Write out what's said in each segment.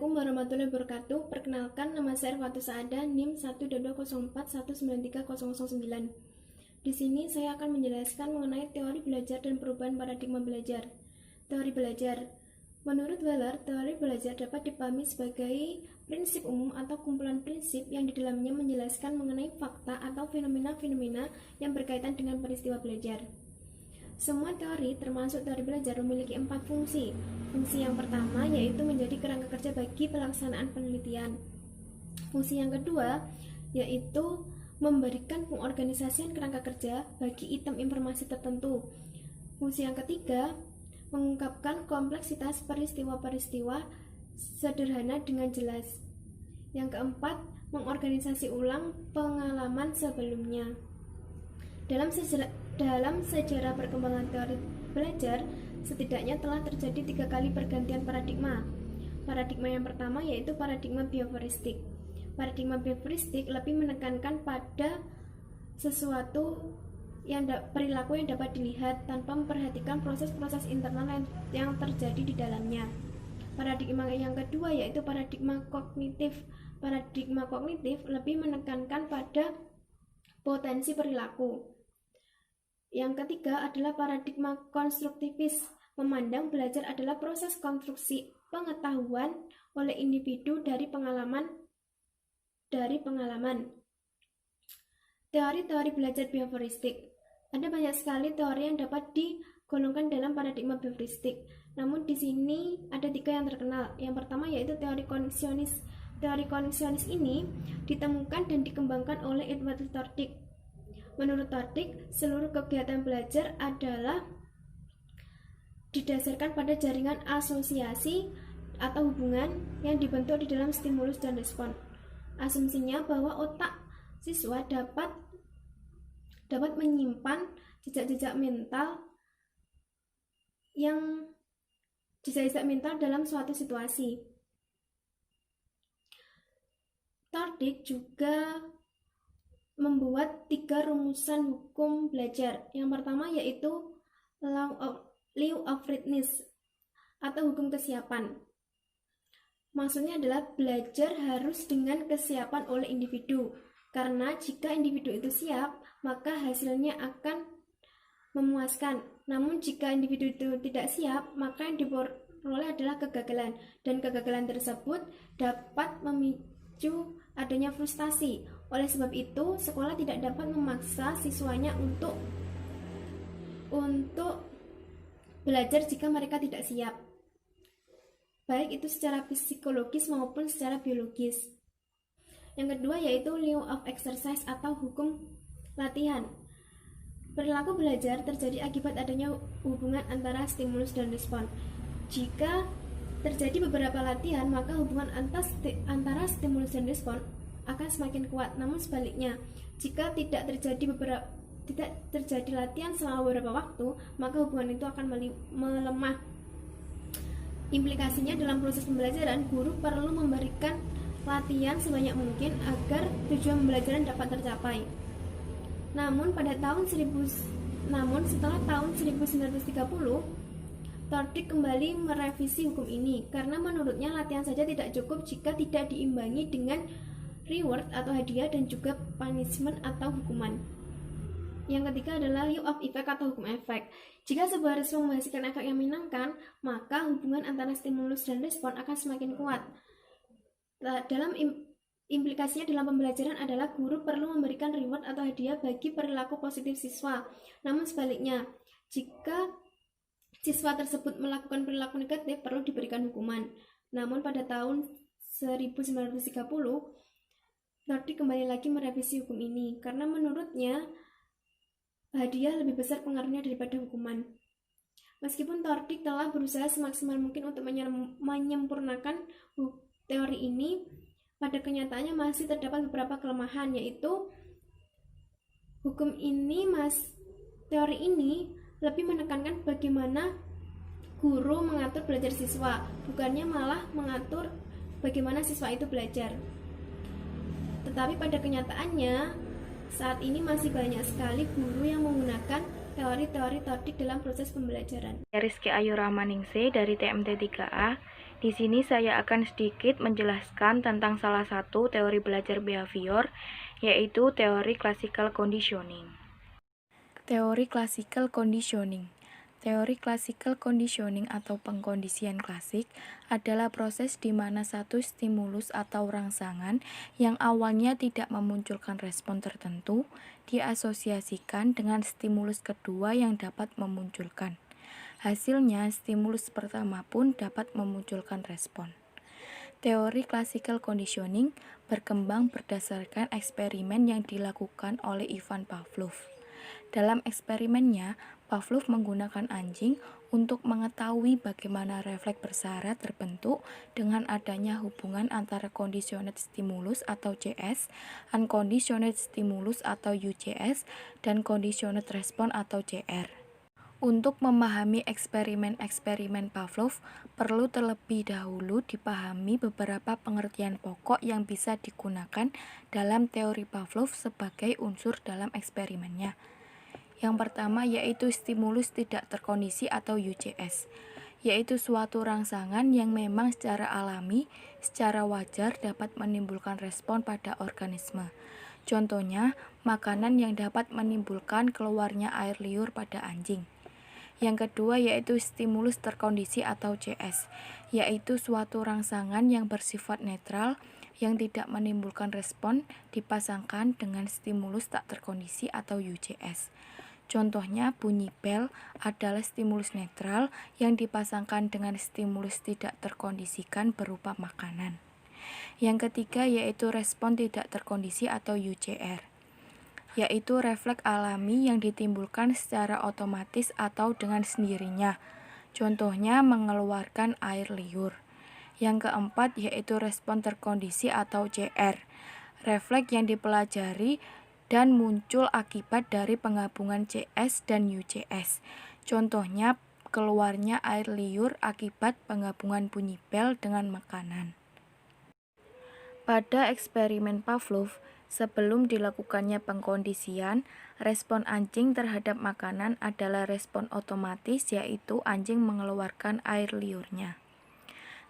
Assalamualaikum warahmatullahi wabarakatuh. Perkenalkan, nama saya Fatus Saada, NIM 12204193009. Di sini saya akan menjelaskan mengenai teori belajar dan perubahan paradigma belajar. Teori belajar. Menurut Waller, teori belajar dapat dipahami sebagai prinsip umum atau kumpulan prinsip yang di dalamnya menjelaskan mengenai fakta atau fenomena-fenomena yang berkaitan dengan peristiwa belajar. Semua teori, termasuk teori belajar, memiliki 4 fungsi. Fungsi yang pertama yaitu menjadi kerangka kerja bagi pelaksanaan penelitian. Fungsi yang kedua yaitu memberikan pengorganisasian kerangka kerja bagi item informasi tertentu. Fungsi yang ketiga, mengungkapkan kompleksitas peristiwa-peristiwa sederhana dengan jelas. Yang keempat, mengorganisasi ulang pengalaman sebelumnya. Dalam sejarah perkembangan teori belajar, setidaknya telah terjadi 3 kali pergantian paradigma. Paradigma yang pertama yaitu paradigma behavioristik. Paradigma behavioristik lebih menekankan pada sesuatu perilaku yang dapat dilihat tanpa memperhatikan proses-proses internal yang terjadi di dalamnya. Paradigma yang kedua yaitu paradigma kognitif. Paradigma kognitif lebih menekankan pada potensi perilaku. Yang ketiga adalah paradigma konstruktivis, memandang belajar adalah proses konstruksi pengetahuan oleh individu dari pengalaman. Teori-teori belajar behavioristik. Ada banyak sekali teori yang dapat digolongkan dalam paradigma behavioristik. Namun di sini ada 3 yang terkenal. Yang pertama yaitu teori koneksionis. Teori koneksionis ini ditemukan dan dikembangkan oleh Edward Tordick. Menurut Tordick, seluruh kegiatan belajar adalah didasarkan pada jaringan asosiasi atau hubungan yang dibentuk di dalam stimulus dan respon. Asumsinya bahwa otak siswa dapat menyimpan jejak-jejak mental dalam suatu situasi. Tordick juga membuat 3 rumusan hukum belajar. Yang pertama yaitu law of readiness atau hukum kesiapan. Maksudnya adalah belajar harus dengan kesiapan oleh individu. Karena jika individu itu siap, maka hasilnya akan memuaskan. Namun jika individu itu tidak siap, maka yang diperoleh adalah kegagalan. Dan kegagalan tersebut dapat memicu adanya frustasi. Oleh sebab itu, sekolah tidak dapat memaksa siswanya untuk belajar jika mereka tidak siap, baik itu secara psikologis maupun secara biologis. Yang kedua yaitu law of exercise atau hukum latihan. Perilaku belajar terjadi akibat adanya hubungan antara stimulus dan respon. Jika terjadi beberapa latihan, maka hubungan antara stimulus dan respon akan semakin kuat. Namun sebaliknya, jika tidak terjadi latihan selama beberapa waktu, maka hubungan itu akan melemah. Implikasinya dalam proses pembelajaran, guru perlu memberikan latihan sebanyak mungkin agar tujuan pembelajaran dapat tercapai. Namun setelah tahun 1930, Tordick kembali merevisi hukum ini karena menurutnya latihan saja tidak cukup jika tidak diimbangi dengan reward atau hadiah dan juga punishment atau hukuman. Yang ketiga adalah law of effect atau hukum efek. Jika sebuah respon menghasilkan efek yang menyenangkan, maka hubungan antara stimulus dan respon akan semakin kuat. Dalam implikasinya dalam pembelajaran adalah guru perlu memberikan reward atau hadiah bagi perilaku positif siswa. Namun sebaliknya, jika siswa tersebut melakukan perilaku negatif, perlu diberikan hukuman. Namun pada tahun 1930, Tordick kembali lagi merevisi hukum ini karena menurutnya hadiah lebih besar pengaruhnya daripada hukuman. Meskipun Tordick telah berusaha semaksimal mungkin untuk menyempurnakan teori ini, pada kenyataannya masih terdapat beberapa kelemahan, yaitu teori ini lebih menekankan bagaimana guru mengatur belajar siswa, bukannya malah mengatur bagaimana siswa itu belajar. Tetapi pada kenyataannya, saat ini masih banyak sekali guru yang menggunakan teori-teori Tordick dalam proses pembelajaran. Rizky Ayu Rahmaningsih dari TMT 3A. Di sini saya akan sedikit menjelaskan tentang salah satu teori belajar behavior, yaitu teori classical conditioning. Teori classical conditioning. Teori classical conditioning atau pengkondisian klasik adalah proses di mana satu stimulus atau rangsangan yang awalnya tidak memunculkan respon tertentu diasosiasikan dengan stimulus kedua yang dapat memunculkan. Hasilnya, stimulus pertama pun dapat memunculkan respon. Teori classical conditioning berkembang berdasarkan eksperimen yang dilakukan oleh Ivan Pavlov. Dalam eksperimennya, Pavlov menggunakan anjing untuk mengetahui bagaimana refleks bersyarat terbentuk dengan adanya hubungan antara conditioned stimulus atau CS, unconditioned stimulus atau UCS, dan conditioned response atau CR. Untuk memahami eksperimen-eksperimen Pavlov, perlu terlebih dahulu dipahami beberapa pengertian pokok yang bisa digunakan dalam teori Pavlov sebagai unsur dalam eksperimennya. Yang pertama yaitu stimulus tidak terkondisi atau UCS, yaitu suatu rangsangan yang memang secara alami, secara wajar dapat menimbulkan respon pada organisme. Contohnya, makanan yang dapat menimbulkan keluarnya air liur pada anjing. Yang kedua yaitu stimulus terkondisi atau CS, yaitu suatu rangsangan yang bersifat netral yang tidak menimbulkan respon dipasangkan dengan stimulus tak terkondisi atau UCS. Contohnya, bunyi bel adalah stimulus netral yang dipasangkan dengan stimulus tidak terkondisikan berupa makanan. Yang ketiga yaitu respon tidak terkondisi atau UCR, yaitu refleks alami yang ditimbulkan secara otomatis atau dengan sendirinya. Contohnya, mengeluarkan air liur. Yang keempat yaitu respon terkondisi atau CR, refleks yang dipelajari dan muncul akibat dari penggabungan CS dan UCS. Contohnya, keluarnya air liur akibat penggabungan bunyi bel dengan makanan. Pada eksperimen Pavlov, sebelum dilakukannya pengkondisian, respon anjing terhadap makanan adalah respon otomatis, yaitu anjing mengeluarkan air liurnya.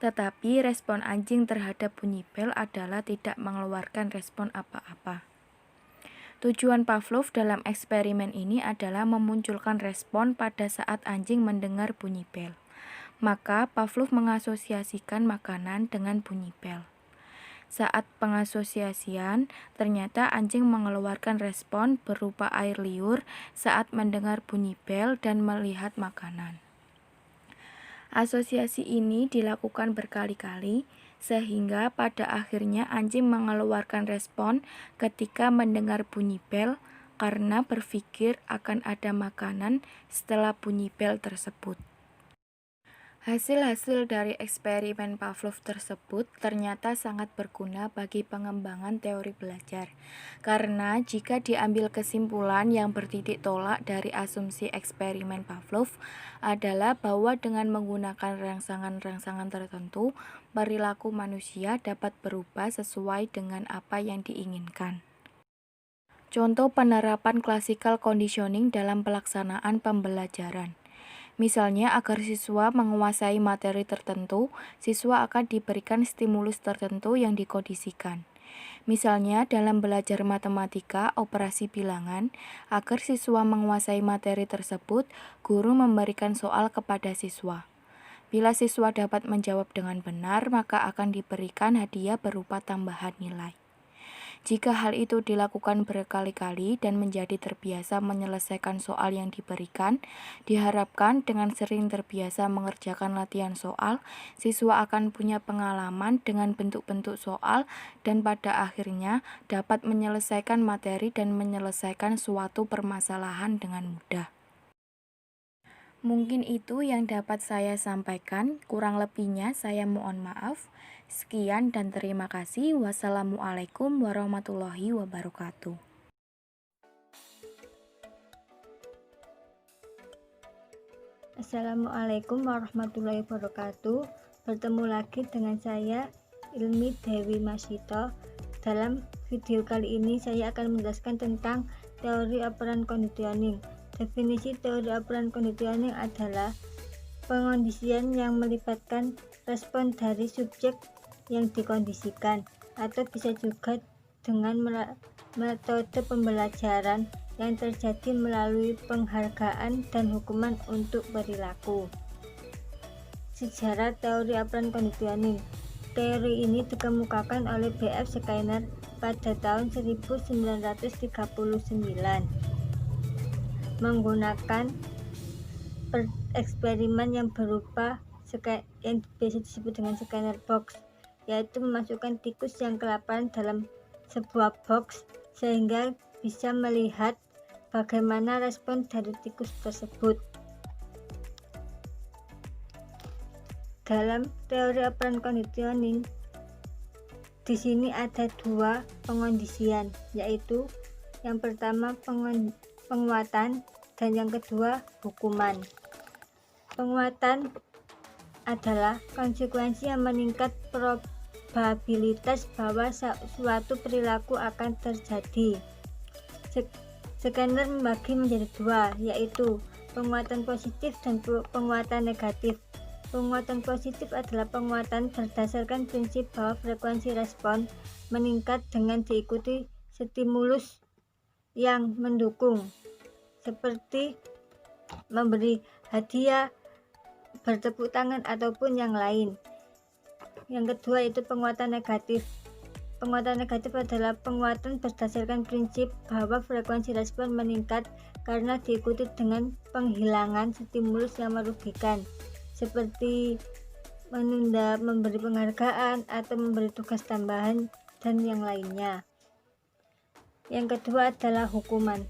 Tetapi respon anjing terhadap bunyi bel adalah tidak mengeluarkan respon apa-apa. Tujuan Pavlov dalam eksperimen ini adalah memunculkan respon pada saat anjing mendengar bunyi bel. Maka Pavlov mengasosiasikan makanan dengan bunyi bel. Saat pengasosiasian, ternyata anjing mengeluarkan respon berupa air liur saat mendengar bunyi bel dan melihat makanan. Asosiasi ini dilakukan berkali-kali, sehingga pada akhirnya anjing mengeluarkan respon ketika mendengar bunyi bel karena berpikir akan ada makanan setelah bunyi bel tersebut. Hasil-hasil dari eksperimen Pavlov tersebut ternyata sangat berguna bagi pengembangan teori belajar, karena jika diambil kesimpulan yang bertitik tolak dari asumsi eksperimen Pavlov adalah bahwa dengan menggunakan rangsangan-rangsangan tertentu, perilaku manusia dapat berubah sesuai dengan apa yang diinginkan. Contoh penerapan classical conditioning dalam pelaksanaan pembelajaran. Misalnya, agar siswa menguasai materi tertentu, siswa akan diberikan stimulus tertentu yang dikondisikan. Misalnya, dalam belajar matematika, operasi bilangan, agar siswa menguasai materi tersebut, guru memberikan soal kepada siswa. Bila siswa dapat menjawab dengan benar, maka akan diberikan hadiah berupa tambahan nilai. Jika hal itu dilakukan berkali-kali dan menjadi terbiasa menyelesaikan soal yang diberikan, diharapkan dengan sering terbiasa mengerjakan latihan soal, siswa akan punya pengalaman dengan bentuk-bentuk soal dan pada akhirnya dapat menyelesaikan materi dan menyelesaikan suatu permasalahan dengan mudah. Mungkin itu yang dapat saya sampaikan, kurang lebihnya saya mohon maaf. Sekian dan terima kasih. Wassalamualaikum warahmatullahi wabarakatuh. Assalamualaikum warahmatullahi wabarakatuh. Bertemu lagi dengan saya Ilmi Dewi Masito. Dalam video kali ini saya akan menjelaskan tentang teori operan conditioning. Definisi teori operan conditioning adalah pengondisian yang melibatkan respon dari subjek yang dikondisikan, atau bisa juga dengan metode pembelajaran yang terjadi melalui penghargaan dan hukuman untuk perilaku. Sejarah teori operan conditioning. Teori ini dikemukakan oleh B.F. Skinner pada tahun 1939 menggunakan eksperimen yang berupa yang biasa disebut dengan Skinner box, yaitu memasukkan tikus yang kelaparan dalam sebuah box sehingga bisa melihat bagaimana respon dari tikus tersebut. Dalam teori operan conditioning, di sini ada dua pengondisian, yaitu yang pertama penguatan dan yang kedua hukuman. Penguatan adalah konsekuensi yang meningkat probabilitas bahwa suatu perilaku akan terjadi. Skinner membagi menjadi dua, yaitu penguatan positif dan penguatan negatif. Penguatan positif adalah penguatan berdasarkan prinsip bahwa frekuensi respon meningkat dengan diikuti stimulus yang mendukung, seperti memberi hadiah, bertepuk tangan, ataupun yang lain. Yang kedua yaitu penguatan negatif. Penguatan negatif adalah penguatan berdasarkan prinsip bahwa frekuensi respon meningkat karena diikuti dengan penghilangan stimulus yang merugikan, seperti menunda memberi penghargaan atau memberi tugas tambahan dan yang lainnya. Yang kedua adalah hukuman.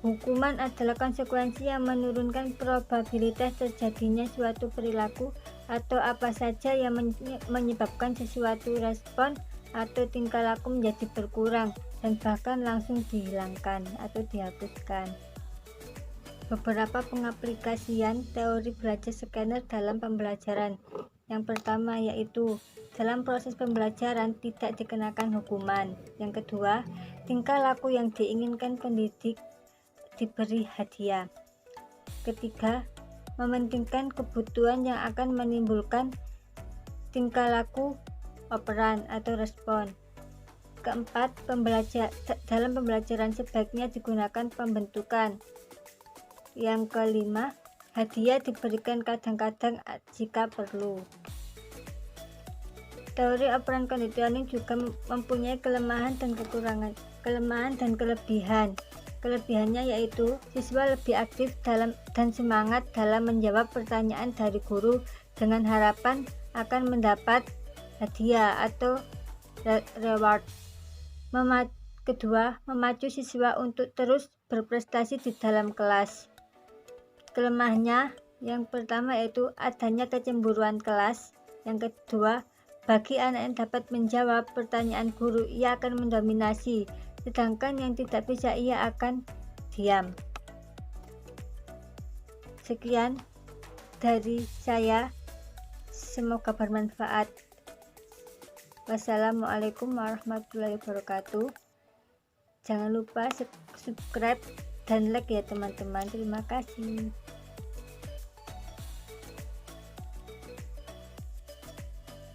Hukuman adalah konsekuensi yang menurunkan probabilitas terjadinya suatu perilaku atau apa saja yang menyebabkan sesuatu respon atau tingkah laku menjadi berkurang dan bahkan langsung dihilangkan atau dihapuskan. Beberapa pengaplikasian teori belajar Skinner dalam pembelajaran. Yang pertama yaitu dalam proses pembelajaran tidak dikenakan hukuman. Yang kedua, tingkah laku yang diinginkan pendidik diberi hadiah. Ketiga, mementingkan kebutuhan yang akan menimbulkan tingkah laku operan atau respon. Keempat, dalam pembelajaran sebaiknya digunakan pembentukan. Yang kelima, hadiah diberikan kadang-kadang jika perlu. Teori operan conditioning juga mempunyai kelemahan dan kelebihan. Kelebihannya yaitu siswa lebih aktif dan semangat dalam menjawab pertanyaan dari guru dengan harapan akan mendapat hadiah atau reward. Kedua, memacu siswa untuk terus berprestasi di dalam kelas. Kelemahannya yang pertama yaitu adanya kecemburuan kelas. Yang kedua, bagi anak yang dapat menjawab pertanyaan guru, ia akan mendominasi, sedangkan yang tidak bisa ia akan diam. Sekian dari saya, semoga bermanfaat. Wassalamualaikum warahmatullahi wabarakatuh. Jangan lupa subscribe dan like ya teman-teman. Terima kasih.